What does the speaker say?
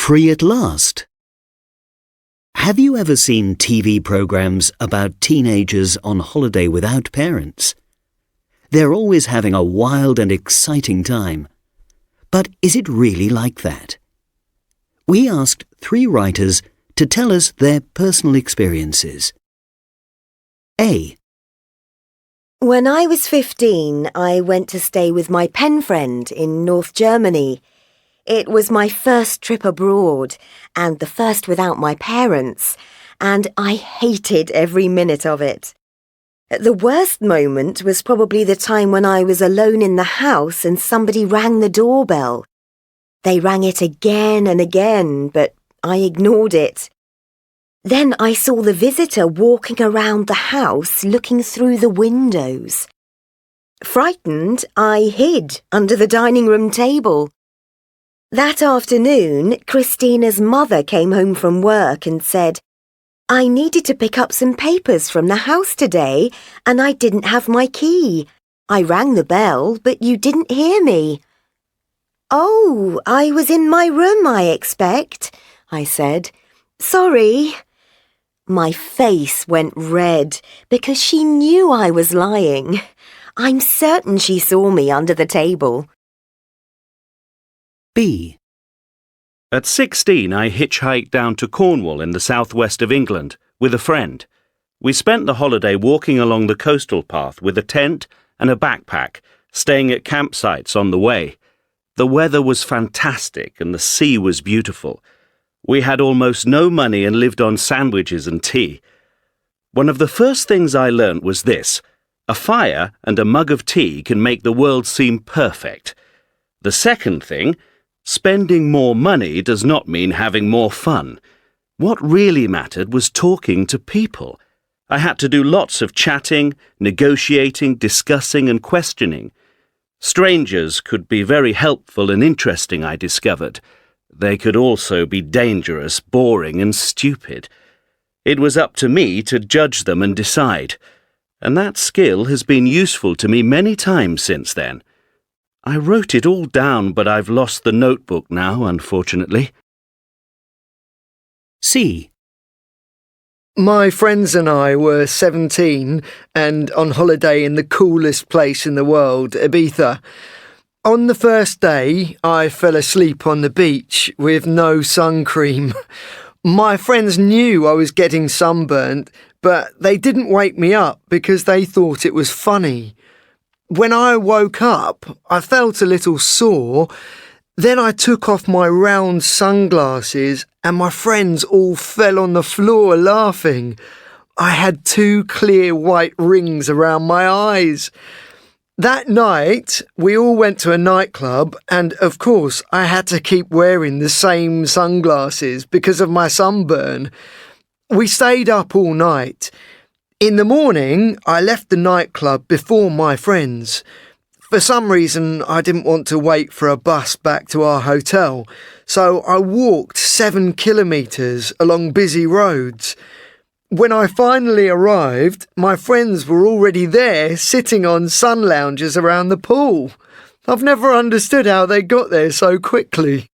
Free at last. Have you ever seen TV programs about teenagers on holiday without parents? They're always having a wild and exciting time. But is it really like that? We asked 3 writers to tell us their personal experiences. A. When I was 15, I went to stay with my pen friend in North Germany. It was my first trip abroad and the first without my parents, and I hated every minute of it. The worst moment was probably the time when I was alone in the house and somebody rang the doorbell. They rang it again and again, but I ignored it. Then I saw the visitor walking around the house looking through the windows. Frightened, I hid under the dining room table. That afternoon, Christina's mother came home from work and said, "I needed to pick up some papers from the house today, and I didn't have my key. I rang the bell, but you didn't hear me." "Oh, I was in my room, I expect," I said. "Sorry." My face went red because she knew I was lying. I'm certain she saw me under the table. B. At 16, I hitchhiked down to Cornwall in the southwest of England with a friend. We spent the holiday walking along the coastal path with a tent and a backpack, staying at campsites on the way. The weather was fantastic and the sea was beautiful. We had almost no money and lived on sandwiches and tea. One of the first things I learnt was this: a fire and a mug of tea can make the world seem perfect. The second thing: spending more money does not mean having more fun. What really mattered was talking to people. I had to do lots of chatting, negotiating, discussing and questioning. Strangers could be very helpful and interesting, I discovered. They could also be dangerous, boring and stupid. It was up to me to judge them and decide. And that skill has been useful to me many times since then. I wrote it all down, but I've lost the notebook now, unfortunately. C. My friends and I were 17 and on holiday in the coolest place in the world, Ibiza. On the first day, I fell asleep on the beach with no sun cream. My friends knew I was getting sunburnt, but they didn't wake me up because they thought it was funny. When I woke up, I felt a little sore. Then I took off my round sunglasses and my friends all fell on the floor laughing. I had 2 clear white rings around my eyes. That night, we all went to a nightclub and, of course, I had to keep wearing the same sunglasses because of my sunburn. We stayed up all night. In the morning, I left the nightclub before my friends. For some reason, I didn't want to wait for a bus back to our hotel, so I walked 7 kilometres along busy roads. When I finally arrived, my friends were already there, sitting on sun lounges around the pool. I've never understood how they got there so quickly.